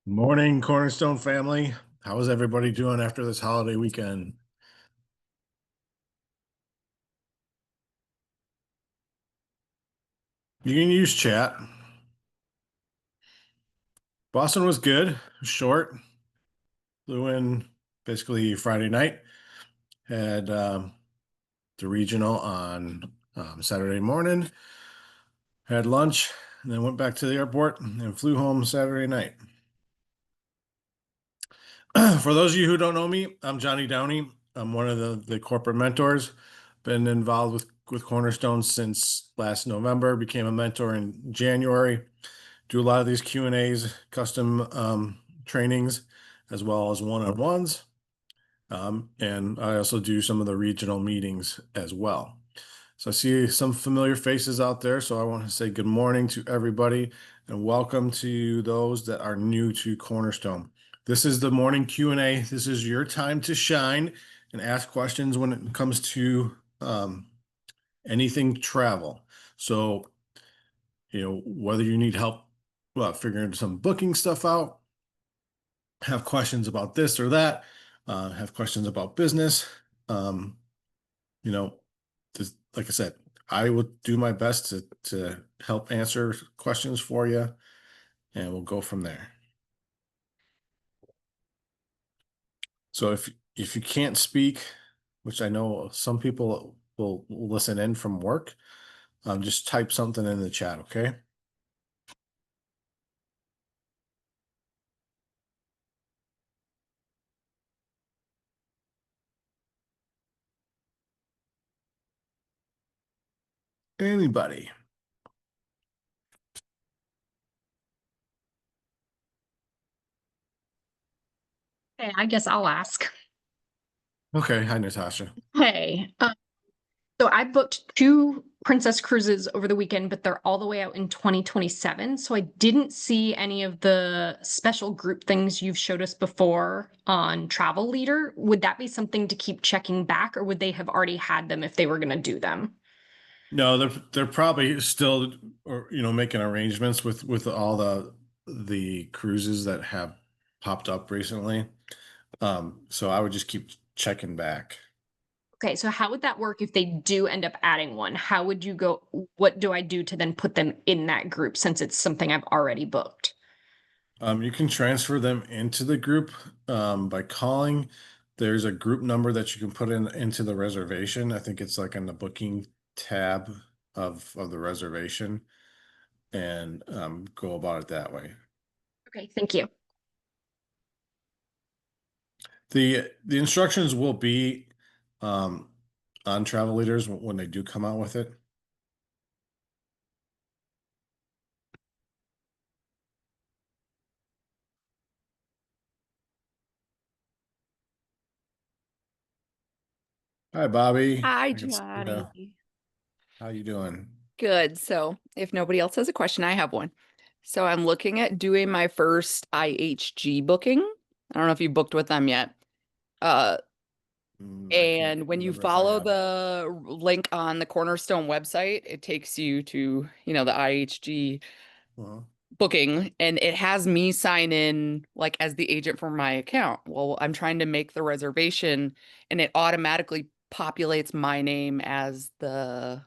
Morning, Cornerstone family. How is everybody doing after this holiday weekend? You can use chat. Boston was good, short. Flew in basically Friday night. Had the regional on Saturday morning. Had lunch, and then went back to the airport and flew home Saturday night. For those of you who don't know me, I'm Johnny Downey. I'm one of the corporate mentors. Been involved with Cornerstone since last November. Became a mentor in January. Do a lot of these Q&As, custom trainings, as well as one-on-ones. And I also do some of the regional meetings as well. So I see some familiar faces out there. So I want to say good morning to everybody and welcome to those that are new to Cornerstone. This is the morning Q&A. This is your time to shine and ask questions when it comes to anything travel. So, whether you need help figuring some booking stuff out, have questions about this or that, have questions about business, um, you know, like I said, I will do my best to help answer questions for you, and we'll go from there. So if you can't speak, which I know some people will listen in from work, just type something in the chat, okay? Anybody? Hey, I guess I'll ask. Okay, hi Natasha. Hey, so I booked two Princess cruises over the weekend, but they're all the way out in 2027. So I didn't see any of the special group things you've showed us before on Travel Leader. Would that be something to keep checking back, or would they have already had them if they were going to do them? No, they're probably still, or making arrangements with all the cruises that have popped up recently. So I would just keep checking back. Okay, so how would that work if they do end up adding one? How would you go? What do I do to then put them in that group since it's something I've already booked? You can transfer them into the group by calling. There's a group number that you can put into the reservation. I think it's like in the booking tab of the reservation, and go about it that way. Okay, thank you. The instructions will be um, on travel leaders when they do come out with it. Hi, Bobby. Hi, I can see you. Johnny. How you doing? Good. So, if nobody else has a question, I have one. So, I'm looking at doing my first IHG booking. I don't know if you booked with them yet. Uh, I can't and when you remember if I follow have. the link on the Cornerstone website, it takes you to, the IHG Well, booking, and it has me sign in like as the agent for my account. Well, I'm trying to make the reservation, and it automatically populates my name as the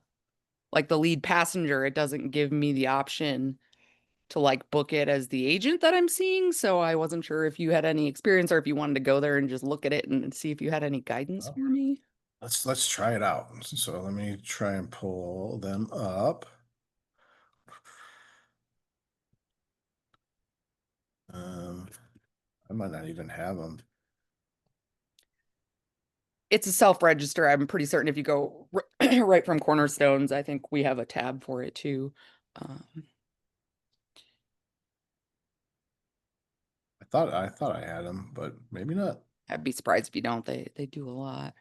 lead passenger. It doesn't give me the option to like book it as the agent that I'm seeing. So I wasn't sure if you had any experience or if you wanted to go there and just look at it and see if you had any guidance well, for me. let's try it out. So let me try and pull them up. Um, I might not even have them. It's a self-register. I'm pretty certain if you go right from Cornerstones, I think we have a tab for it too. Um, I thought I had them, but maybe not. I'd be surprised if you don't. They do a lot.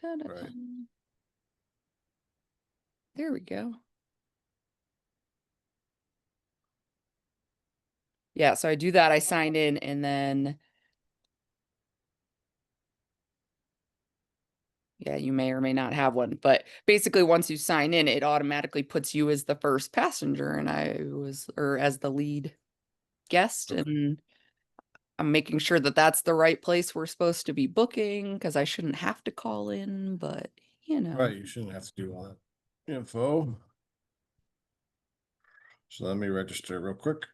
Right. There we go. Yeah, so I do that. I sign in, and then yeah, you may or may not have one, but basically once you sign in, it automatically puts you as the first passenger, and I was, or as the lead guest. Okay. And I'm making sure that that's the right place we're supposed to be booking because I shouldn't have to call in, but you know. Right, you shouldn't have to do all that info. So let me register real quick.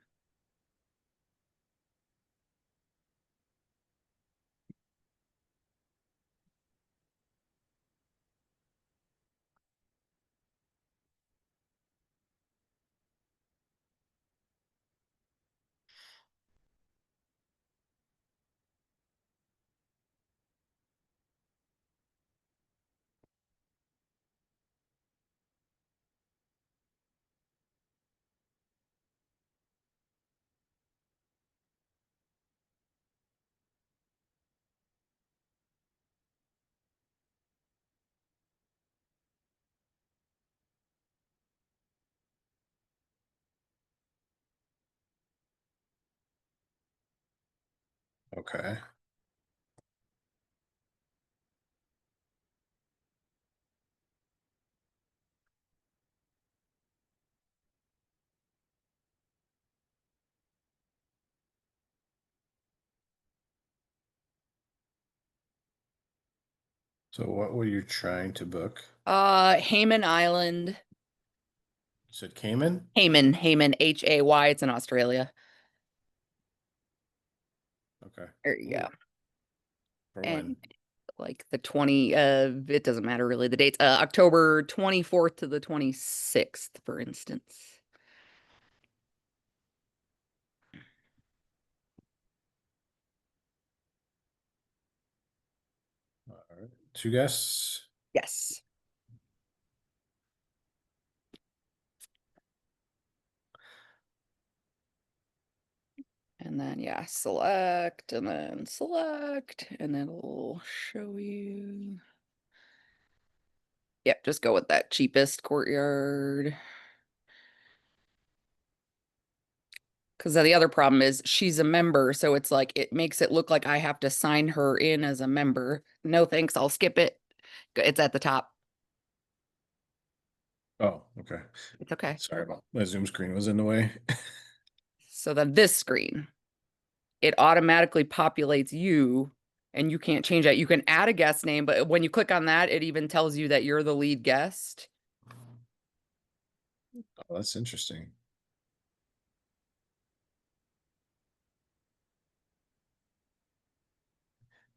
Okay. So what were you trying to book? Hayman Island. You said Cayman? Hayman, Hay. It's in Australia. Okay. There you Ooh, go. for And when? like the 20, it doesn't matter really the dates. October 24th to the 26th, for instance. All right. 2 guests. Yes. And then yeah, select and then select, and it'll show you. Yep, just go with that cheapest courtyard. Because the other problem is she's a member, so it's like it makes it look like I have to sign her in as a member. No thanks, I'll skip it. It's at the top. Oh, okay. It's okay. Sorry about my Zoom screen was in the way. So then this screen, it automatically populates you and you can't change that. You can add a guest name, but when you click on that, it even tells you that you're the lead guest. Oh, that's interesting.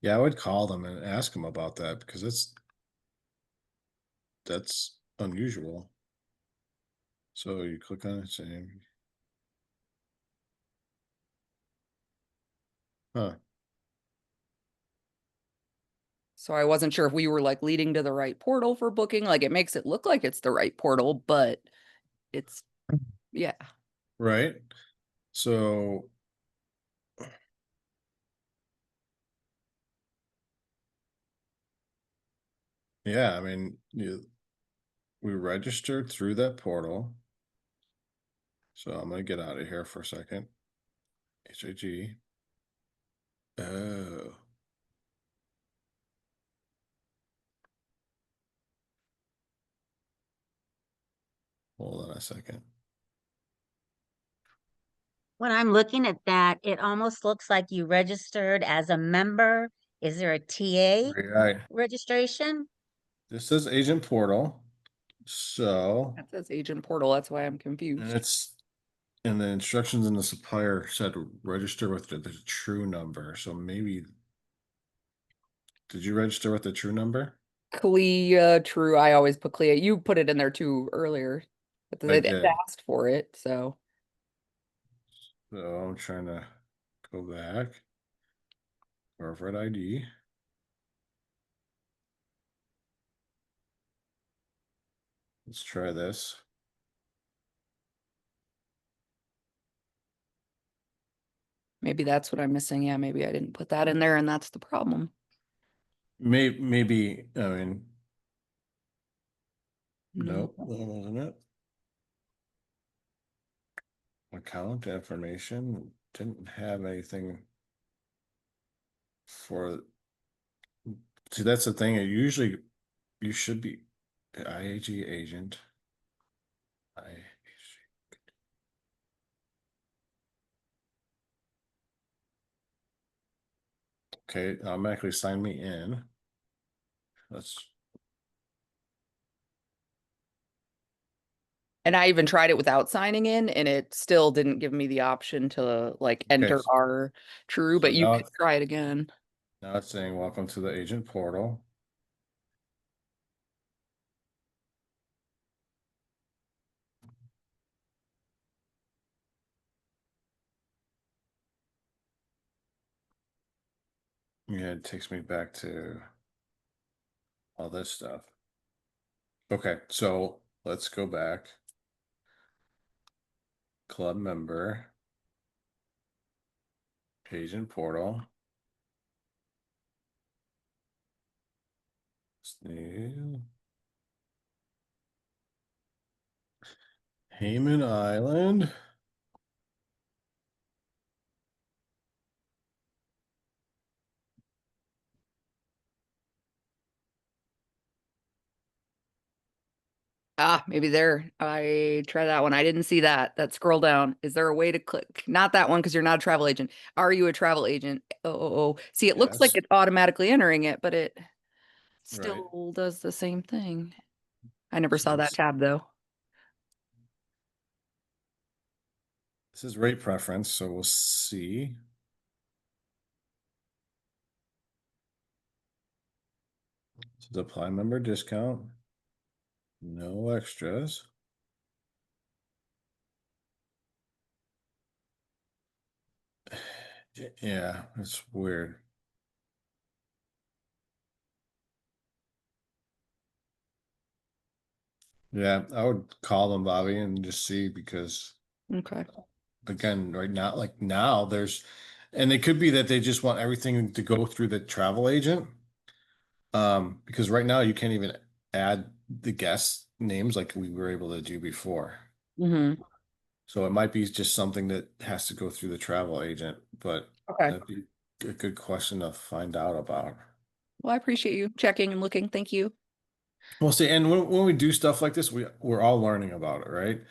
Yeah, I would call them and ask them about that because that's unusual. So you click on it saying, huh, So I wasn't sure if we were like leading to the right portal for booking. Like it makes it look like it's the right portal, but it's, yeah. right? So yeah, I mean, we registered through that portal. So I'm gonna get out of here for a second. HIG. Oh, hold on a second. When I'm looking at that, it almost looks like you registered as a member. Is there a TA Right. registration? This says agent portal. So, That says agent portal. That's why I'm and confused. it's and the instructions in the supplier said register with the true number. So maybe did you register with the true number? Clea, true. I always put Clea. You put it in there too earlier. But I they did. asked for it, so. So I'm trying to go back. Corporate ID. Let's try this. Maybe that's what I'm missing. Yeah, maybe I didn't put that in there and that's the problem. Maybe, I mean, No. nope, that wasn't it. Account information didn't have anything for. See, that's the thing. It usually you should be IAG agent. IAG. Okay, automatically sign me in. And I even tried it without signing in, and it still didn't give me the option to like enter so- our true, but so you now could try it again. Now it's saying welcome to the agent portal. Yeah, it takes me back to all this stuff. Okay, so let's go back. Club member, agent portal. New. Hayman Island. Ah, maybe there. I try that one. I didn't see that. That scroll down. Is there a way to click? Not that one because you're not a travel agent. Are you a travel agent? Oh. See, it looks like Yes. it's automatically entering it, but it Right. still does the same thing. I never So saw that let's- tab though. This is rate preference, so we'll see. So the apply member discount. No extras. Yeah, it's weird. Yeah, I would call them, Bobby, and just see because Okay. again, right now, like now and it could be that they just want everything to go through the travel agent. Because right now you can't even add the guest names like we were able to do before. Mm-hmm. So it might be just something that has to go through the travel agent, but Okay. that'd be a good question to find out about. Well, I appreciate you checking and looking. Thank you. Well, see, and when we do stuff like this, we're all learning about it, right?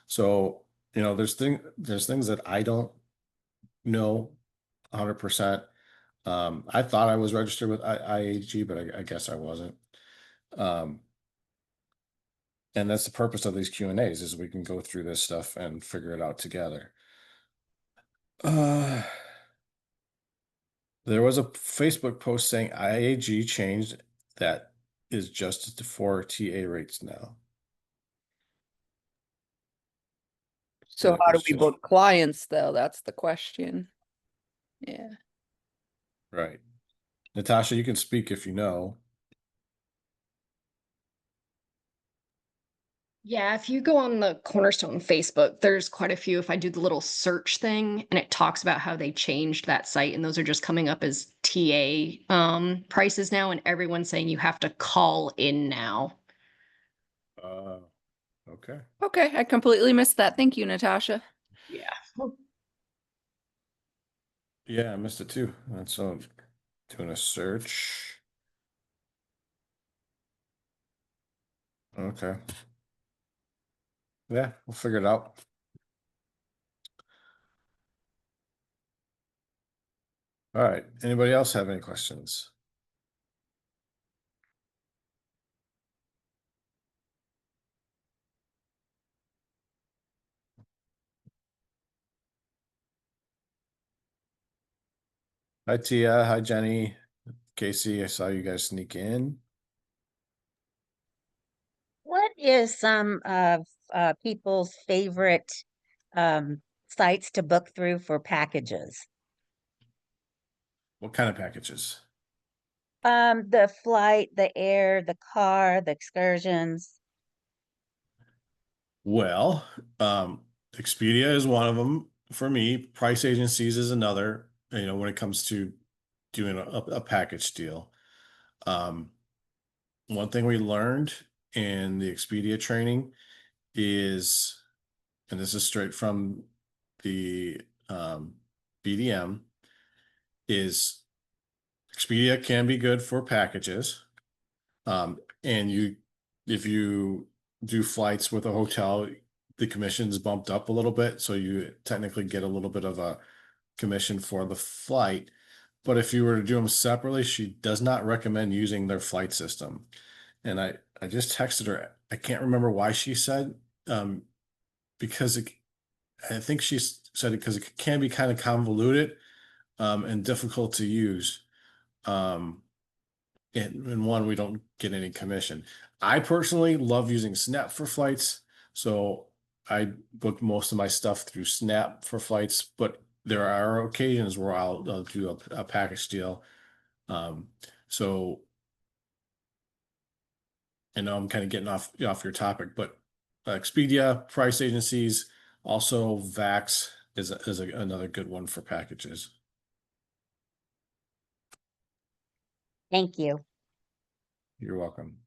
So, there's things that I don't know 100%. I thought I was registered with IAG, but I guess I wasn't. Um, and that's the purpose of these Q&As is we can go through this stuff and figure it out together. There was a Facebook post saying IAG changed that is just for TA rates now. So Like how do it's we just book clients though? That's the question. Yeah. right. Natasha, you can speak if you know. Yeah, if you go on the Cornerstone Facebook, there's quite a few. If I do the little search thing and it talks about how they changed that site, and those are just coming up as TA prices now, and everyone's saying you have to call in now. Okay. Okay, I completely missed that. Thank you, Natasha. Yeah. Yeah, I missed it too. That's doing a search. Okay. Yeah, we'll figure it out. All right. Anybody else have any questions? Hi, Tia. Hi, Jenny. Casey, I saw you guys sneak in. What is some of people's favorite sites to book through for packages? What kind of packages? The flight, the air, the car, the excursions. Well, Expedia is one of them for me. Price agencies is another, when it comes to doing a package deal. One thing we learned in the Expedia training is, and this is straight from the BDM, is Expedia can be good for packages. And if you do flights with a hotel, the commission's bumped up a little bit. So you technically get a little bit of a commission for the flight. but if you were to do them separately, she does not recommend using their flight system. And I just texted her. I can't remember why she said, because I think she said it because it can be kind of convoluted, and difficult to use. And one, we don't get any commission. I personally love using Snap for flights, so I book most of my stuff through Snap for flights, but there are occasions where I'll do a package deal. Um, so I know I'm kind of getting off your topic, but Expedia, price agencies, also Vax is another good one for packages. Thank you. You're welcome.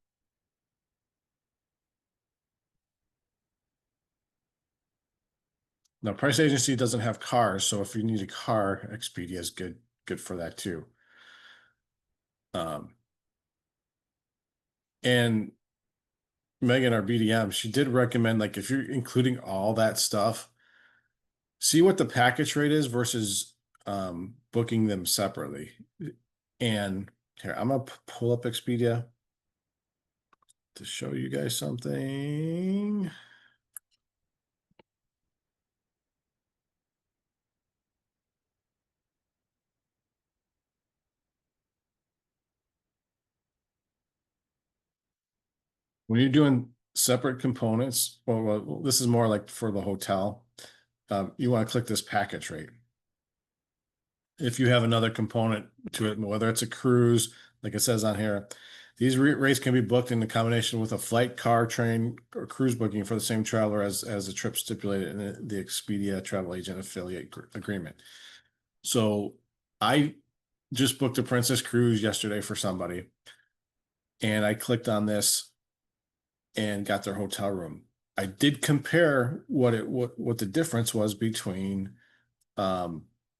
Now, price agency doesn't have cars, so if you need a car, Expedia is good for that too. And Megan, our BDM, she did recommend, like, if you're including all that stuff, see what the package rate is versus booking them separately. And here, I'm gonna pull up Expedia to show you guys something. When you're doing separate components, well, this is more like for the hotel, you want to click this package rate. If you have another component to it, whether it's a cruise, like it says on here, these rates can be booked in combination with a flight, car, train, or cruise booking for the same traveler as the trip stipulated in the Expedia travel agent affiliate agreement. So I just booked a Princess Cruise yesterday for somebody, and I clicked on this and got their hotel room. I did compare what the difference was between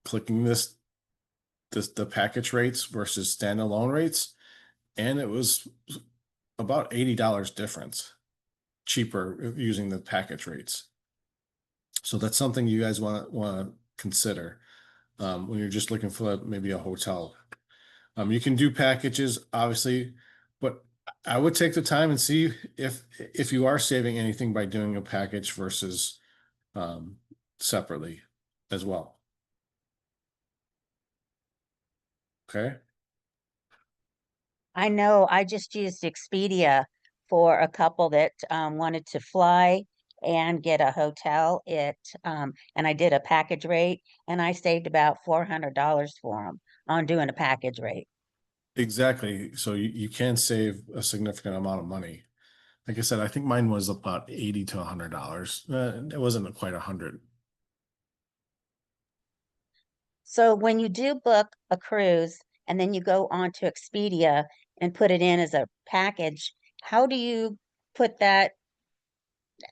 clicking the package rates versus standalone rates, and it was about $80 difference cheaper using the package rates. So that's something you guys want to consider when you're just looking for maybe a hotel. You can do packages, obviously, but I would take the time and see if you are saving anything by doing a package versus separately as well. Okay. I know I just used Expedia for a couple that wanted to fly and get a hotel. And I did a package rate, and I saved about $400 for them on doing a package rate. Exactly. So you can save a significant amount of money. Like I said, I think mine was about $80 to $100. It wasn't quite 100. So when you do book a cruise and then you go on to Expedia and put it in as a package, how do you put that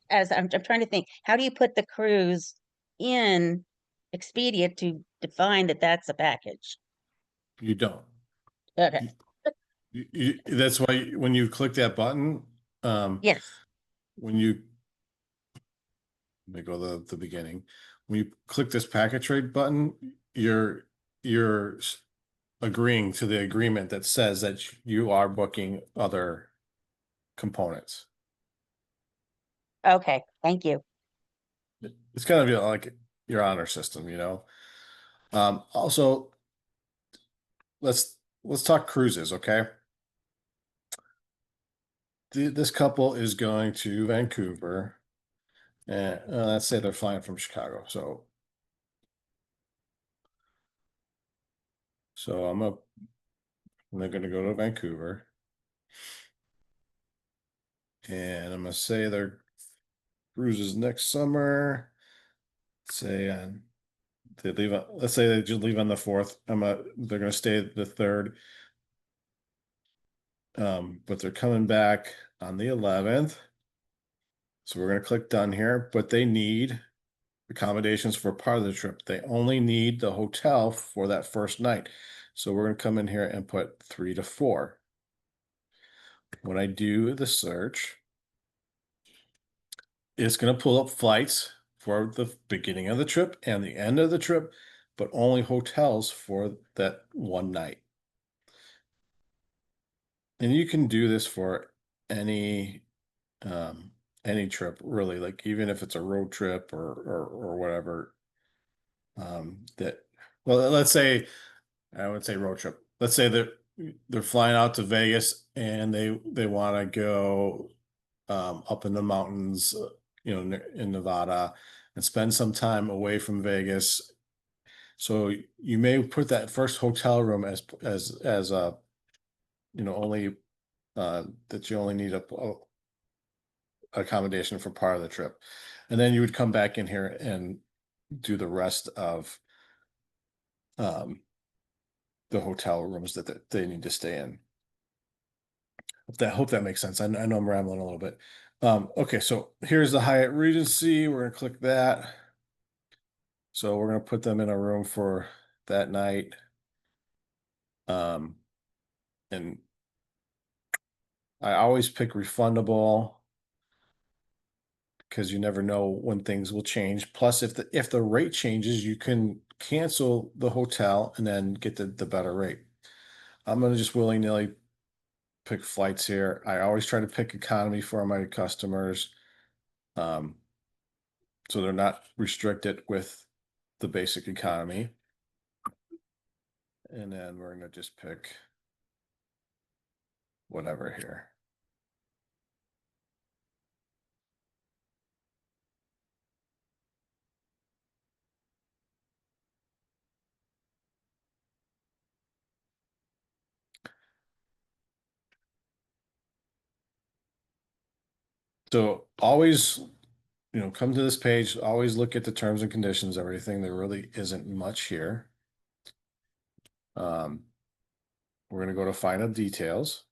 as I'm trying to think, how do you put the cruise in Expedia to define that that's a package? You don't. Okay. That's why when you click that button, Yes. when you let me go to the beginning. When you click this package rate button, you're agreeing to the agreement that says that you are booking other components. Okay. Thank you. It's kind of like your honor system, you know. Also, let's talk cruises, okay? This couple is going to Vancouver, and let's say they're flying from Chicago. So they're going to go to Vancouver, and I'm going to say their cruises next summer. Say they leave. Let's say they just leave on the 4th. They're going to stay the 3rd. But they're coming back on the 11th. So we're going to click done here, but they need accommodations for part of the trip. They only need the hotel for that first night. So we're going to come in here and put 3 to 4. When I do the search, it's going to pull up flights for the beginning of the trip and the end of the trip. but only hotels for that one night. And you can do this for any trip, really, like even if it's a road trip or whatever. That, well, let's say, I would say road trip. Let's say that they're flying out to Vegas and they want to go up in the mountains, in Nevada, and spend some time away from Vegas. So you may put that first hotel room as a, only that you only need a accommodation for part of the trip, and then you would come back in here and do the rest of the hotel rooms that they need to stay in. Hope that makes sense. I know I'm rambling a little bit. Okay, so here's the Hyatt Regency. We're gonna click that. So we're gonna put them in a room for that night. And I always pick refundable because you never know when things will change. Plus, if the rate changes, you can cancel the hotel and then get the better rate. I'm gonna just willy-nilly pick flights here. I always try to pick economy for my customers. So they're not restricted with the basic economy. And then we're gonna just pick whatever here. So always, come to this page, always look at the terms and conditions, everything. There really isn't much here. We're going to go to final details.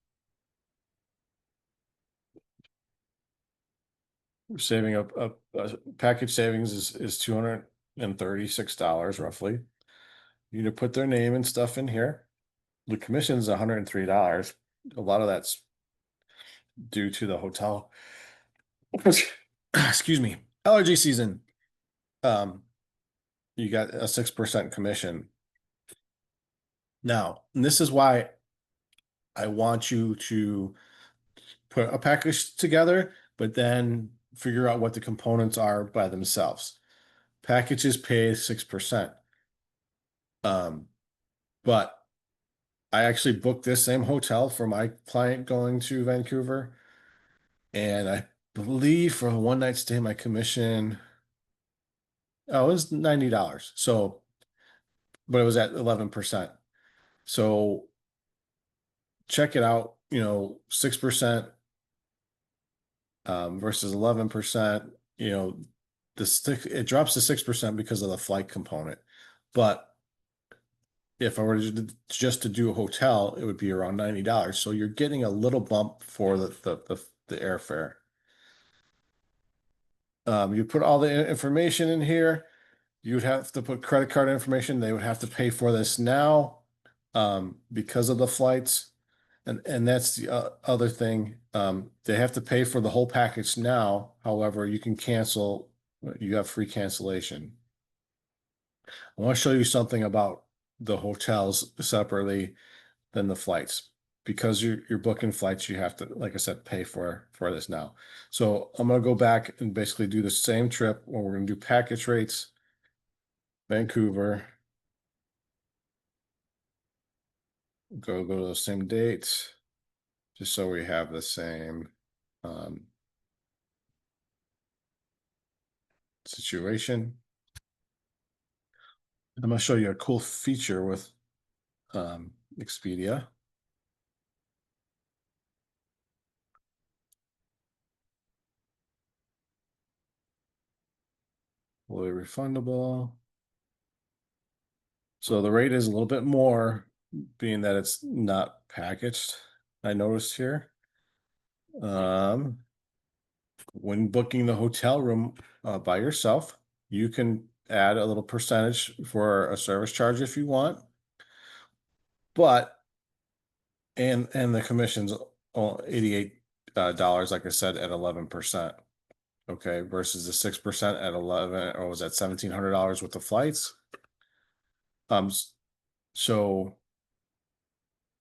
We're saving a package savings is $236 roughly. You need to put their name and stuff in here. The commission is $103. A lot of that's due to the hotel. Excuse me, allergy season. You got a 6% commission. Now, and this is why I want you to put a package together, but then figure out what the components are by themselves. Packages pay 6%. But I actually booked this same hotel for my client going to Vancouver. And I believe for a one night stay, my commission, it was $90. So, but it was at 11%. So check it out, 6% versus 11%, it drops to 6% because of the flight component. But if I were just to do a hotel, it would be around $90. So you're getting a little bump for the airfare. You put all the information in here. You would have to put credit card information. They would have to pay for this now because of the flights. And that's the other thing. They have to pay for the whole package now. However, you can cancel. You have free cancellation. I want to show you something about the hotels separately than the flights. Because you're booking flights, you have to, like I said, pay for this now. So I'm going to go back and basically do the same trip where we're going to do package rates, Vancouver. Go to the same dates, just so we have the same situation. I'm going to show you a cool feature with Expedia. Fully refundable. So the rate is a little bit more, being that it's not packaged. I noticed here. When booking the hotel room by yourself, you can add a little percentage for a service charge if you want. But and the commission's $88, like I said, at 11%. Okay, versus the 6% at 11, or was that $1,700 with the flights? So,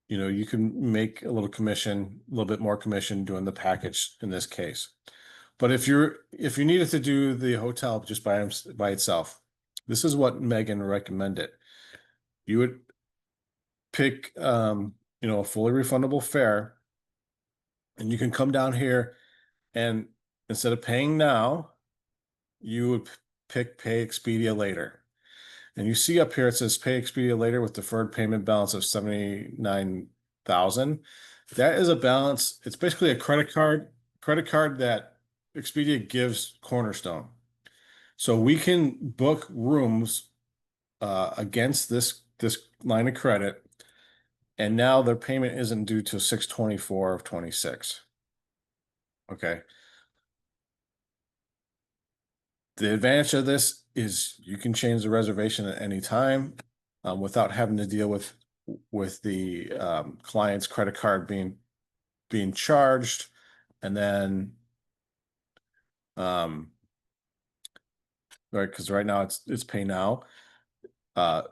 you know, you can make a little commission, a little bit more commission doing the package in this case. But if you needed to do the hotel just by itself, this is what Megan recommended. You would pick, you know, a fully refundable fare, and you can come down here, and instead of paying now, you would pick pay Expedia later. And you see up here it says pay Expedia later with deferred payment balance of 79,000. That is a balance. It's basically a credit card that Expedia gives Cornerstone. So we can book rooms against this line of credit, and now their payment isn't due till 6/24 of 26. Okay. The advantage of this is you can change the reservation at any time without having to deal with the client's credit card being charged, and then right, because right now it's pay now. The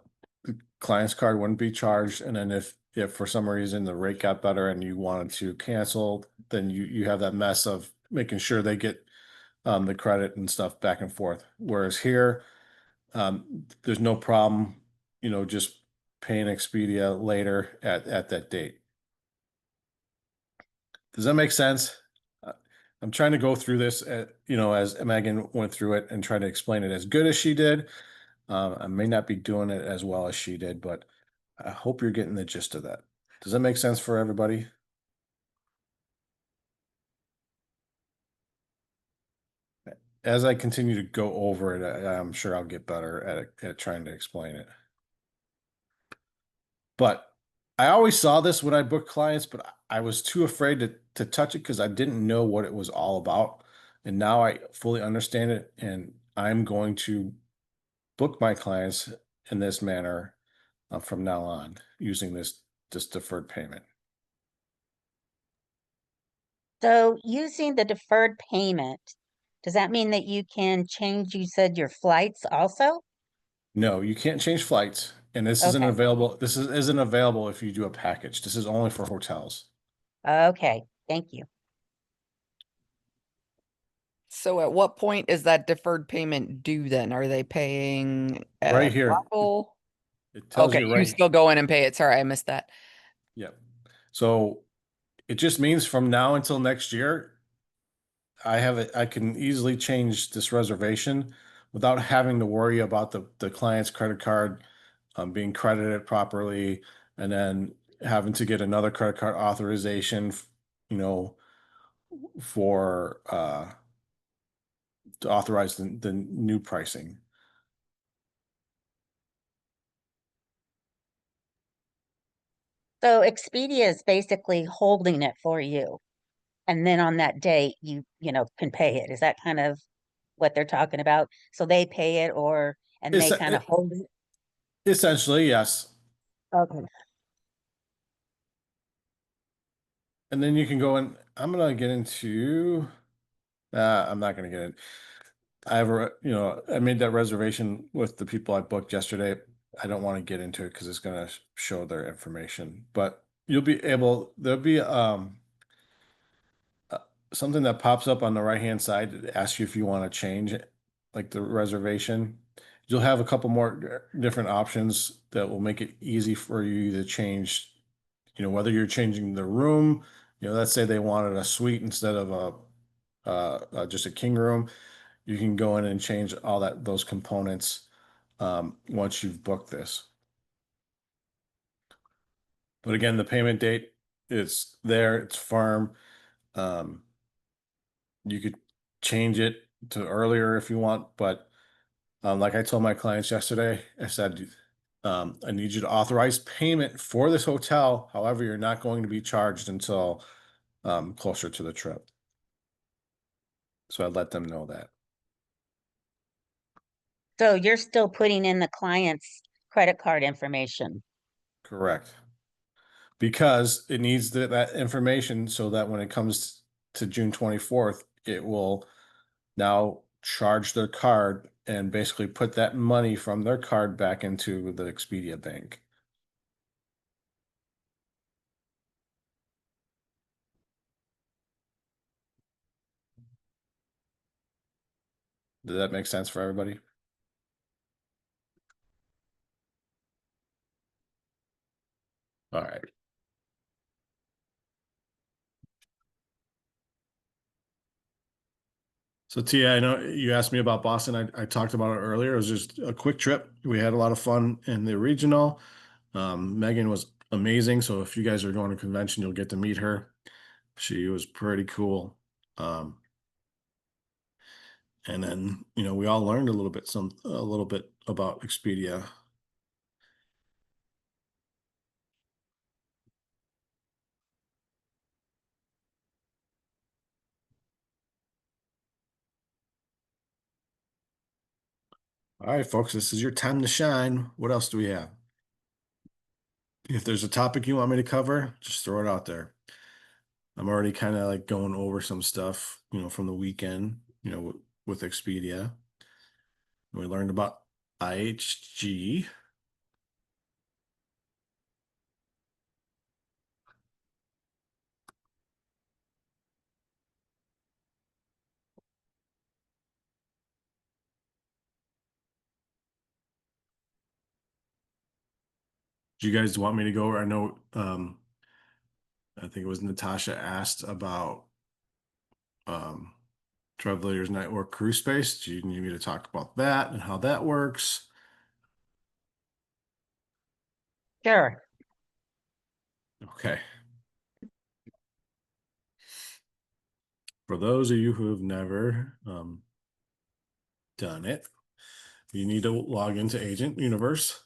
client's card wouldn't be charged, and then if for some reason the rate got better and you wanted to cancel, then you have that mess of making sure they get the credit and stuff back and forth. Whereas here, there's no problem, you know, just paying Expedia later at that date. Does that make sense? I'm trying to go through this, you know, as Megan went through it and try to explain it as good as she did. I may not be doing it as well as she did, but I hope you're getting the gist of that. Does that make sense for everybody? As I continue to go over it, I'm sure I'll get better at trying to explain it. But I always saw this when I booked clients, but I was too afraid to touch it because I didn't know what it was all about. And now I fully understand it, and I'm going to book my clients in this manner from now on, using this deferred payment. So using the deferred payment, does that mean that you can change, you said your flights also? No, you can't change flights, and this isn't Okay. available. This isn't available if you do a package. This is only for hotels. Okay, thank you. So at what point is that deferred payment due then? Are they paying at Right here. arrival? It tells Okay, you you right. still go in and pay it. Sorry, I missed that. Yep. So it just means from now until next year, I can easily change this reservation without having to worry about the client's credit card being credited properly, and then having to get another credit card authorization, you know, for to authorize the new pricing. So Expedia is basically holding it for you. And then on that date, you know, can pay it. Is that kind of what they're talking about? So they pay it and they kind of hold it? Essentially, yes. Okay. And then you can go in. I'm gonna get into. I'm not gonna get in. You know, I made that reservation with the people I booked yesterday. I don't want to get into it because it's gonna show their information. But you'll be able. There'll be something that pops up on the right hand side that asks you if you want to change it, like the reservation. You'll have a couple more different options that will make it easy for you to change. You know, whether you're changing the room. You know, let's say they wanted a suite instead of just a king room. You can go in and change all those components once you've booked this. But again, the payment date is there, it's firm. You could change it to earlier if you want, but like I told my clients yesterday, I said, I need you to authorize payment for this hotel. However, you're not going to be charged until closer to the trip. So I let them know that. So you're still putting in the client's credit card information. Correct. Because it needs that information so that when it comes to June 24th, it will now charge their card and basically put that money from their card back into the Expedia bank. Does that make sense for everybody? All right. So Tia, I know you asked me about Boston. I talked about it earlier. It was just a quick trip. We had a lot of fun in the regional. Megan was amazing. So if you guys are going to convention, you'll get to meet her. She was pretty cool. And then, we all learned a little bit about Expedia. All right, folks, this is your time to shine. What else do we have? If there's a topic you want me to cover, just throw it out there. I'm already kind of like going over some stuff, from the weekend, with Expedia. We learned about IHG. Do you guys want me to go over? I know, I think it was Natasha asked about Travelers Network Cruise Space. Do you need me to talk about that and how that works? Sure. Okay. For those of you who have never done it, you need to log into Agent Universe.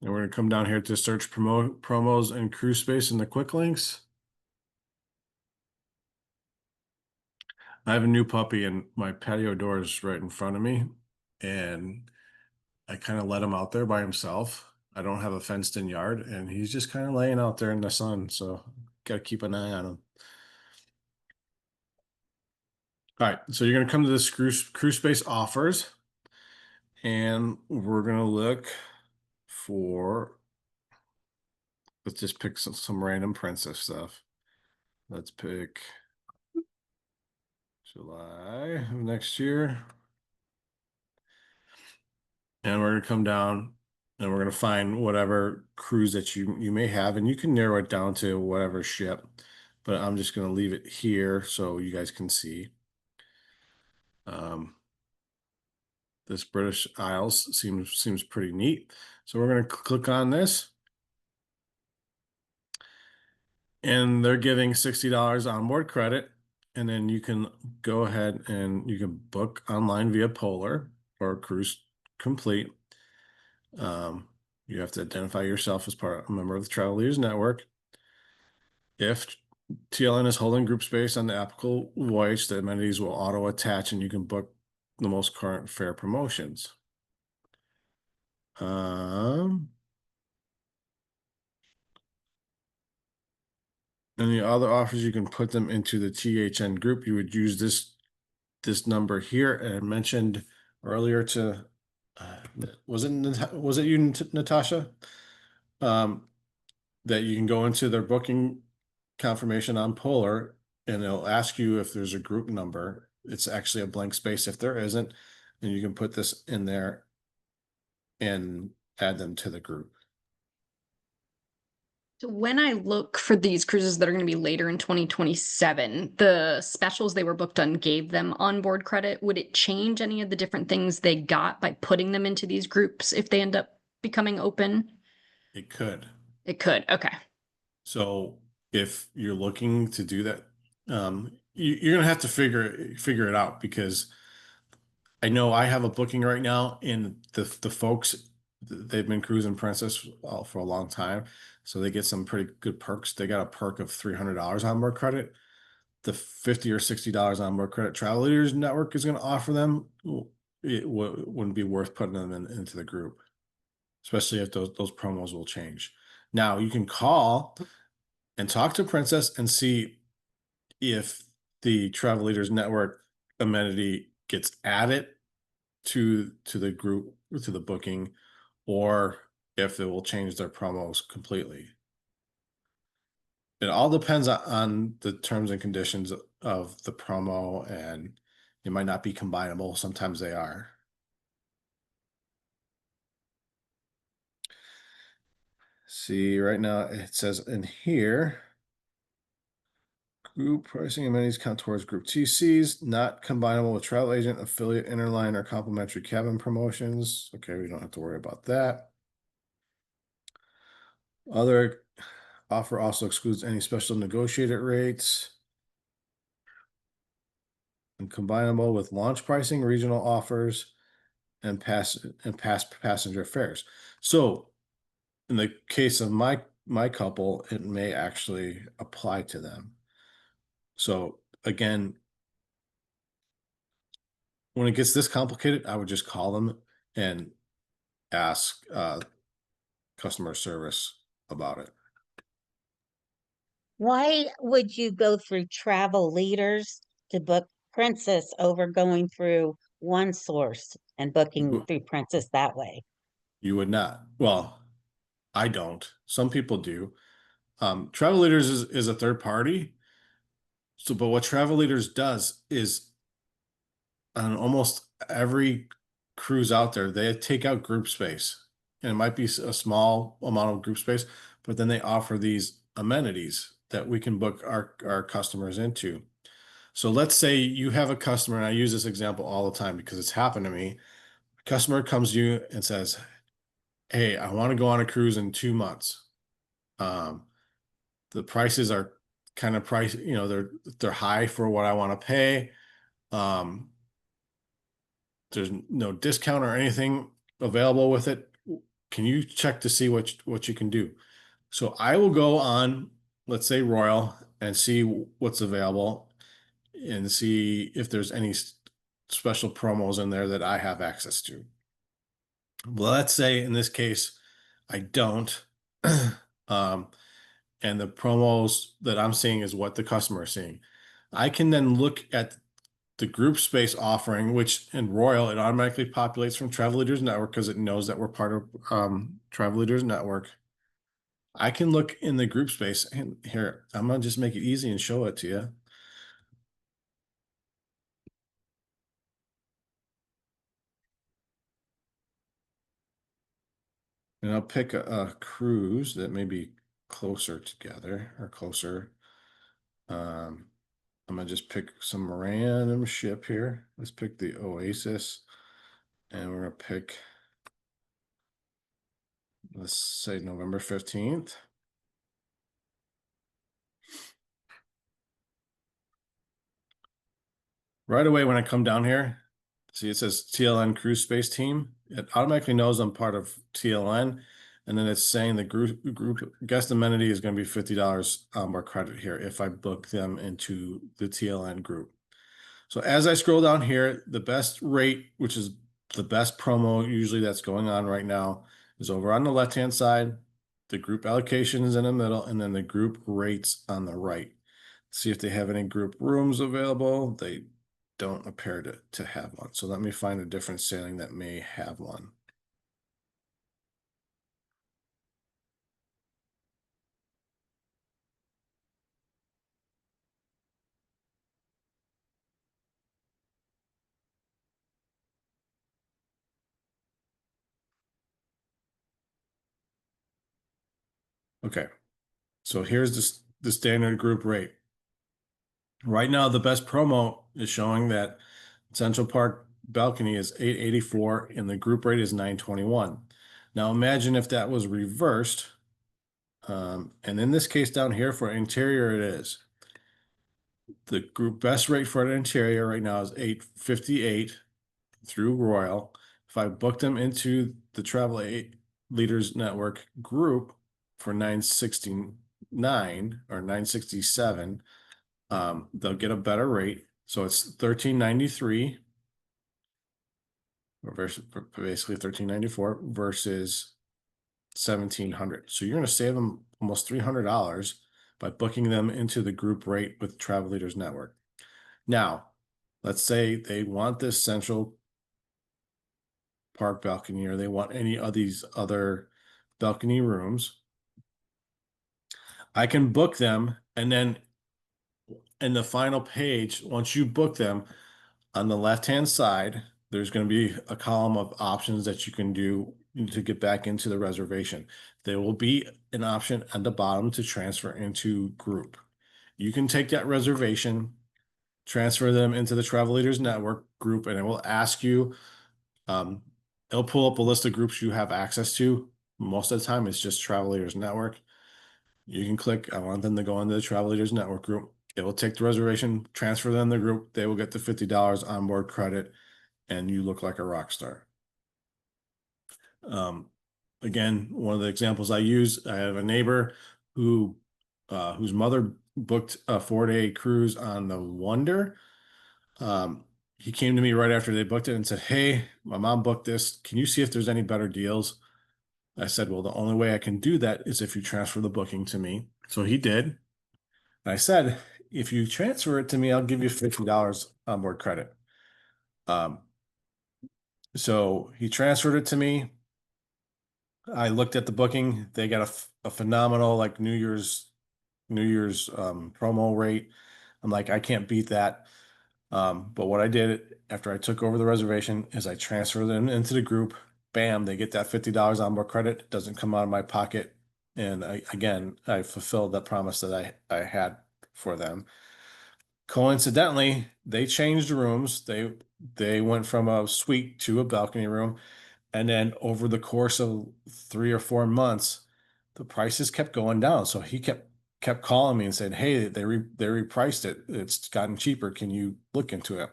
And we're going to come down here to search promos and cruise space in the quick links. I have a new puppy and my patio door is right in front of me. And I kind of let him out there by himself. I don't have a fenced in yard and he's just kind of laying out there in the sun. So got to keep an eye on him. All right. So you're going to come to this cruise space offers and we're going to look for, let's just pick some random princess stuff. Let's pick July of next year. And we're going to come down and we're going to find whatever cruise that you may have. And you can narrow it down to whatever ship. But I'm just going to leave it here so you guys can see. This British Isles seems pretty neat. So we're going to click on this. And they're giving $60 onboard credit. And then you can go ahead and you can book online via Polar or Cruise Complete. You have to identify yourself as a member of the Travel Leaders Network. If TLN is holding group space on the applicable voyage, the amenities will auto attach and you can book the most current fare promotions. And the other offers, you can put them into the THN group. You would use this number here, and I mentioned earlier to was it you, Natasha? That you can go into their booking confirmation on Polar, and it'll ask you if there's a group number. It's actually a blank space if there isn't, and you can put this in there and add them to the group. So when I look for these cruises that are going to be later in 2027, the specials they were booked on gave them onboard credit. Would it change any of the different things they got by putting them into these groups if they end up becoming open? It could. It could. Okay. So if you're looking to do that, you're gonna have to figure it out, because I know I have a booking right now, and the folks, they've been cruising Princess for a long time, so they get some pretty good perks. They got a perk of $300 onboard credit. The $50 or $60 onboard credit Travel Leaders Network is going to offer them. It wouldn't be worth putting them into the group, especially if those promos will change. Now you can call and talk to Princess and see if the Travel Leaders Network amenity gets added to the group, to the booking, or if it will change their promos completely. It all depends on the terms and conditions of the promo, and it might not be combinable. Sometimes they are. See, right now it says in here, group pricing amenities count towards group TCs, not combinable with travel agent, affiliate, interline, or complimentary cabin promotions. Okay, we don't have to worry about that. Other offer also excludes any special negotiated rates. And combinable with launch pricing, regional offers, and past passenger fares. So in the case of my couple, it may actually apply to them. So again, when it gets this complicated, I would just call them and ask customer service about it. Why would you go through Travel Leaders to book Princess over going through one source and booking through Princess that way? You would not. Well, I don't. Some people do. Travel Leaders is a third party. So, but what Travel Leaders does is on almost every cruise out there, they take out group space. And it might be a small amount of group space, but then they offer these amenities that we can book our customers into. So let's say you have a customer, and I use this example all the time because it's happened to me. A customer comes to you and says, "Hey, I want to go on a cruise in 2 months. The prices are kind of they're high for what I want to pay. There's no discount or anything available with it. Can you check to see what you can do?" So I will go on, let's say Royal, and see what's available and see if there's any special promos in there that I have access to. Well, let's say in this case, I don't. And the promos that I'm seeing is what the customer is seeing. I can then look at the group space offering, which in Royal, it automatically populates from Travel Leaders Network because it knows that we're part of Travel Leaders Network. I can look in the group space, and here, I'm gonna just make it easy and show it to you. And I'll pick a cruise that may be closer together or closer. I'm gonna just pick some random ship here. Let's pick the Oasis, and we're gonna pick, let's say November 15th. Right away when I come down here, see it says TLN Cruise Space Team. It automatically knows I'm part of TLN, and then it's saying the group guest amenity is going to be $50 more credit here if I book them into the TLN group. So as I scroll down here, the best rate, which is the best promo usually that's going on right now, is over on the left-hand side. The group allocation is in the middle, and then the group rates on the right. See if they have any group rooms available. They don't appear to have one. So let me find a different sailing that may have one. Okay, so here's the standard group rate. Right now, the best promo is showing that Central Park balcony is $884 and the group rate is $921. Now imagine if that was reversed. And in this case down here for interior, it is. The group best rate for an interior right now is $858 through Royal. If I booked them into the Travel Leaders Network group for $969 or $967, they'll get a better rate. So it's $1393 versus basically $1394 versus $1,700. So you're going to save them almost $300 by booking them into the group rate with Travel Leaders Network. Now, let's say they want this central park balcony, or they want any of these other balcony rooms. I can book them, and then in the final page, once you book them, on the left-hand side, there's going to be a column of options that you can do to get back into the reservation. There will be an option at the bottom to transfer into group. You can take that reservation, transfer them into the Travel Leaders Network group, and it will ask you, it'll pull up a list of groups you have access to. Most of the time, it's just Travel Leaders Network. You can click, I want them to go into the Travel Leaders Network group. It will take the reservation, transfer them to the group. They will get the $50 onboard credit, and you look like a rock star. Again, one of the examples I use, I have a neighbor who whose mother booked a 4-day cruise on the Wonder. He came to me right after they booked it and said, "Hey, my mom booked this. Can you see if there's any better deals?" I said, "Well, the only way I can do that is if you transfer the booking to me." So he did. I said, "If you transfer it to me, I'll give you $50 onboard credit." So he transferred it to me. I looked at the booking. They got a phenomenal like New Year's promo rate. I'm like, I can't beat that. But what I did after I took over the reservation is I transferred them into the group. Bam, they get that $50 onboard credit. It doesn't come out of my pocket. And I fulfilled that promise that I had for them. Coincidentally, they changed rooms. They went from a suite to a balcony room. And then over the course of 3 or 4 months, the prices kept going down. So he kept calling me and said, "Hey, they repriced it. It's gotten cheaper. Can you look into it?"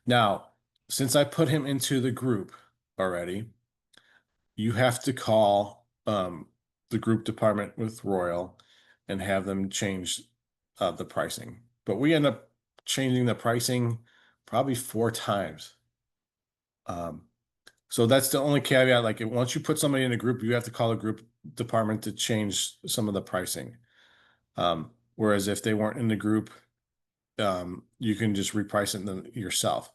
Now, since I put him into the group already, you have to call the group department with Royal and have them change the pricing. But we end up changing the pricing probably 4 times. So that's the only caveat. Like once you put somebody in a group, you have to call the group department to change some of the pricing. Whereas if they weren't in the group, you can just reprice it yourself.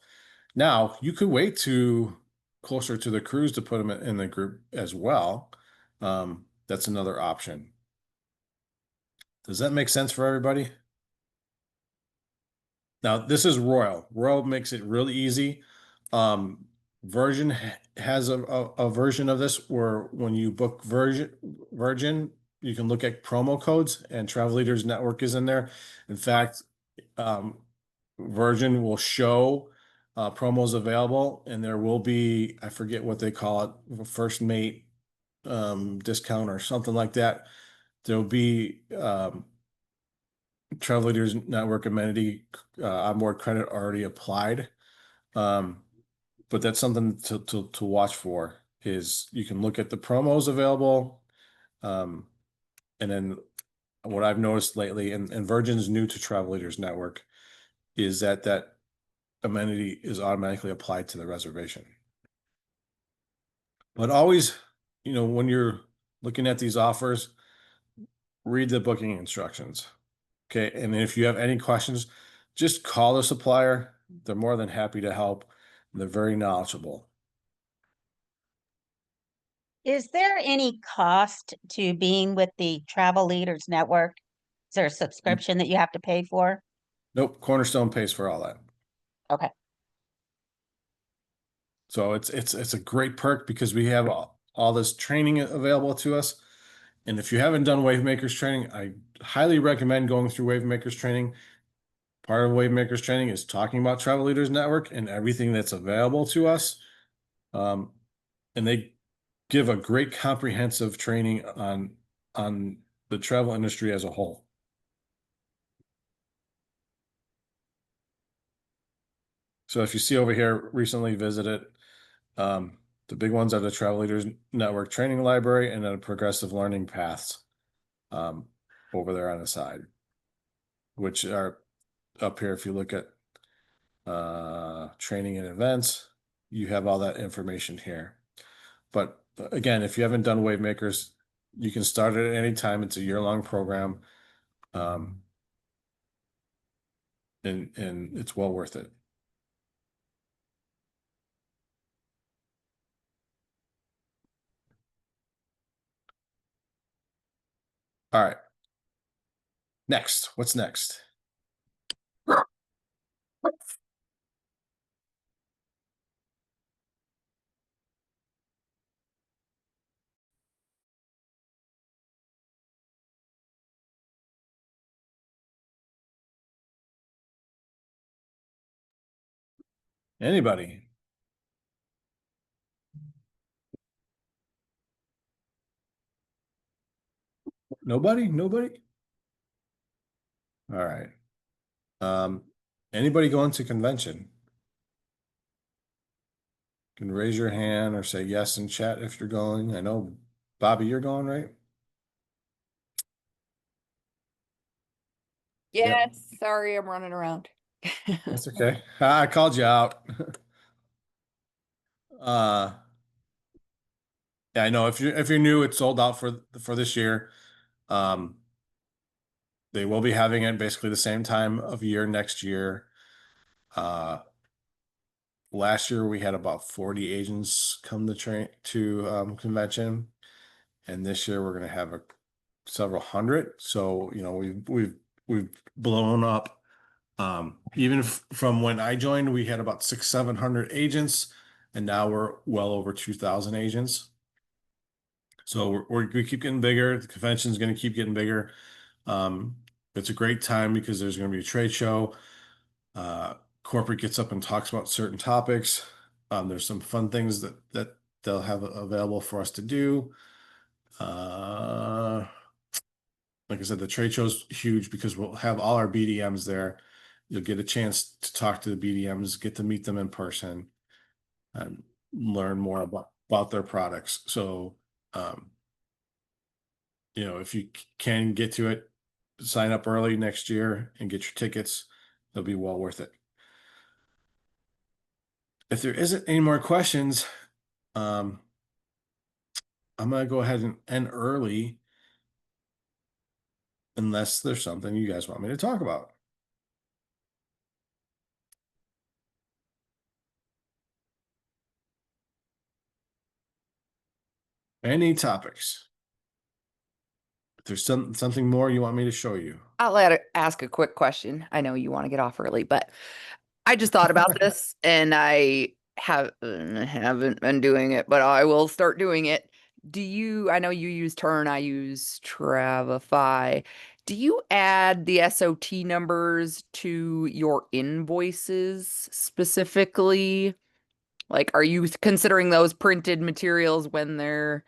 Now you could wait to closer to the cruise to put them in the group as well. That's another option. Does that make sense for everybody? Now this is Royal. Royal makes it really easy. Virgin has a version of this where when you book Virgin, you can look at promo codes, and Travel Leaders Network is in there. In fact, Virgin will show promos available, and there will be, I forget what they call it, first mate discount or something like that. There'll be Travel Leaders Network amenity onboard credit already applied. But that's something to watch for, is you can look at the promos available. And then what I've noticed lately, and Virgin's new to Travel Leaders Network, is that amenity is automatically applied to the reservation. But always, when you're looking at these offers, read the booking instructions. Okay. And if you have any questions, just call the supplier. They're more than happy to help. They're very knowledgeable. Is there any cost to being with the Travel Leaders Network? Is there a subscription that you have to pay for? Nope. Cornerstone pays for all that. Okay. So it's a great perk because we have all this training available to us. And if you haven't done Wavemakers training, I highly recommend going through Wavemakers training. Part of Wavemakers training is talking about Travel Leaders Network and everything that's available to us. And they give a great comprehensive training on the travel industry as a whole. So if you see over here, recently visited, the big ones are the Travel Leaders Network Training Library and then Progressive Learning Paths over there on the side, which are up here. If you look at training and events, you have all that information here. But again, if you haven't done Wave Makers, you can start it at any time. It's a year-long program. And it's well worth it. All right. Next, what's next? Anybody? Nobody? Nobody? All right. Anybody going to convention? Can raise your hand or say yes in chat if you're going. I know, Bobby, you're going, right? Yes, sorry, I'm running around. That's okay. I called you out. Uh, yeah, I know if you're new, it's sold out for this year. They will be having it basically the same time of year next year. Last year we had about 40 agents come to convention, and this year we're going to have several hundred. So we've blown up. Even from when I joined, we had about 700 agents, and now we're well over 2,000 agents. So we keep getting bigger. The convention is going to keep getting bigger. It's a great time because there's going to be a trade show. Corporate gets up and talks about certain topics. There's some fun things that they'll have available for us to do. Like I said, the trade show's huge because we'll have all our BDMs there. You'll get a chance to talk to the BDMs, get to meet them in person, and learn more about their products. So, if you can get to it, sign up early next year and get your tickets. They'll be well worth it. If there isn't any more questions, I'm gonna go ahead and end early unless there's something you guys want me to talk about. Any topics? If there's something more you want me to show you. Ask a quick question. I know you want to get off early, but I just thought about this and I haven't been doing it, but I will start doing it. I know you use Turn, I use Travify. Do you add the SOT numbers to your invoices specifically? Like, are you considering those printed materials when they're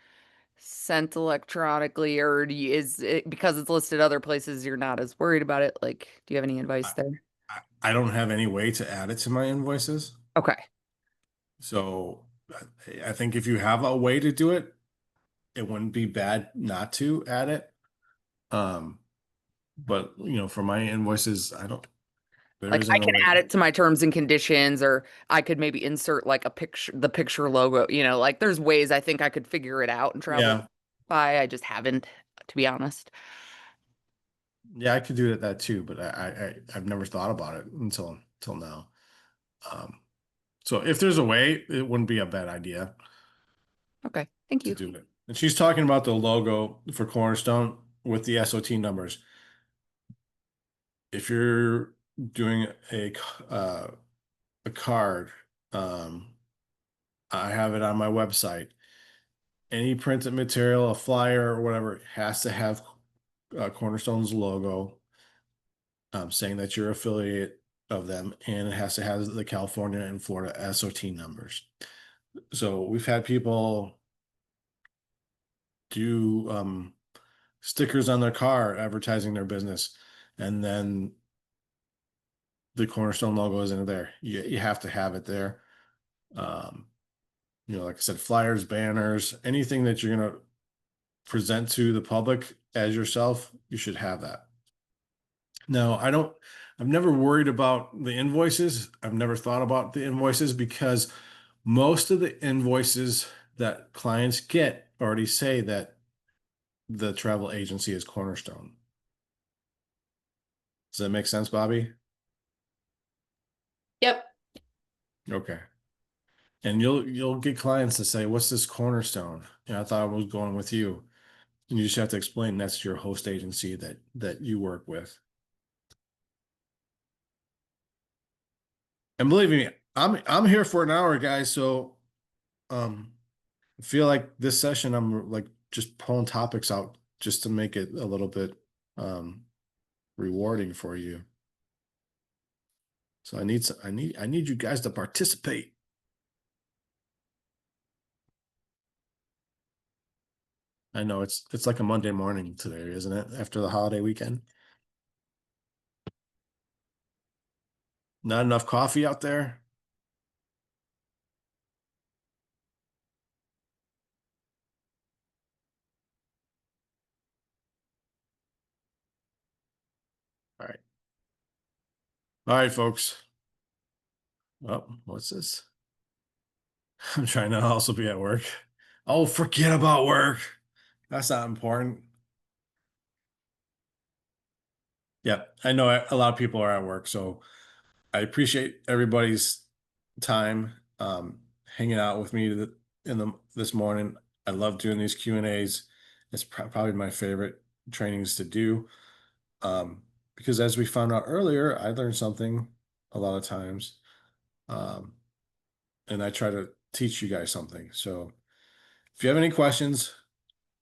sent electronically, or is it because it's listed other places, you're not as worried about it? Like, do you have any advice there? I don't have any way to add it to my invoices. Okay. So I think if you have a way to do it, it wouldn't be bad not to add it. But for my invoices, there Like, isn't I a can way. add it to my terms and conditions, or I could maybe insert like the picture logo, like there's ways I think I could figure it out and travel Yeah. by. I just haven't, to be honest. Yeah, I could do that too, but I've never thought about it until now. So if there's a way, it wouldn't be a bad idea Okay. Thank to you. do it. And she's talking about the logo for Cornerstone with the SOT numbers. If you're doing a card, I have it on my website. Any printed material, a flyer or whatever, has to have Cornerstone's logo, saying that you're affiliate of them, and it has to have the California and Florida SOT numbers. So we've had people do stickers on their car advertising their business, and then the Cornerstone logo isn't there. You have to have it there. Like I said, flyers, banners, anything that you're gonna present to the public as yourself, you should have that. No, I've never worried about the invoices. I've never thought about the invoices because most of the invoices that clients get already say that the travel agency is Cornerstone. Does that make sense, Bobby? Yep. Okay. And you'll get clients to say, "What's this Cornerstone?" I thought I was going with you. And you just have to explain that's your host agency that you work with. And believe me, I'm here for an hour, guys. So I feel like this session I'm like just pulling topics out just to make it a little bit rewarding for you. So I need you guys to participate. I know it's like a Monday morning today, isn't it? After the holiday weekend. Not enough coffee out there. All right. All right, folks. Oh, what's this? I'm trying to also be at work. Oh, forget about work. That's not important. Yeah, I know a lot of people are at work, so I appreciate everybody's time hanging out with me this morning. I love doing these Q&As. It's probably my favorite trainings to do because as we found out earlier, I learned something a lot of times, and I try to teach you guys something. So if you have any questions,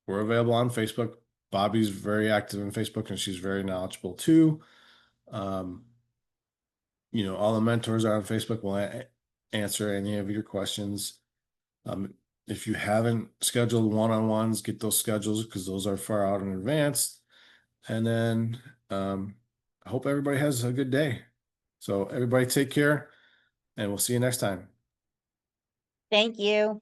we're available on Facebook. Bobby's very active on Facebook, and she's very knowledgeable too. All the mentors are on Facebook. We'll answer any of your questions. If you haven't scheduled one-on-ones, get those schedules because those are far out in advance. And then I hope everybody has a good day. So everybody take care, and we'll see you next time. Thank you.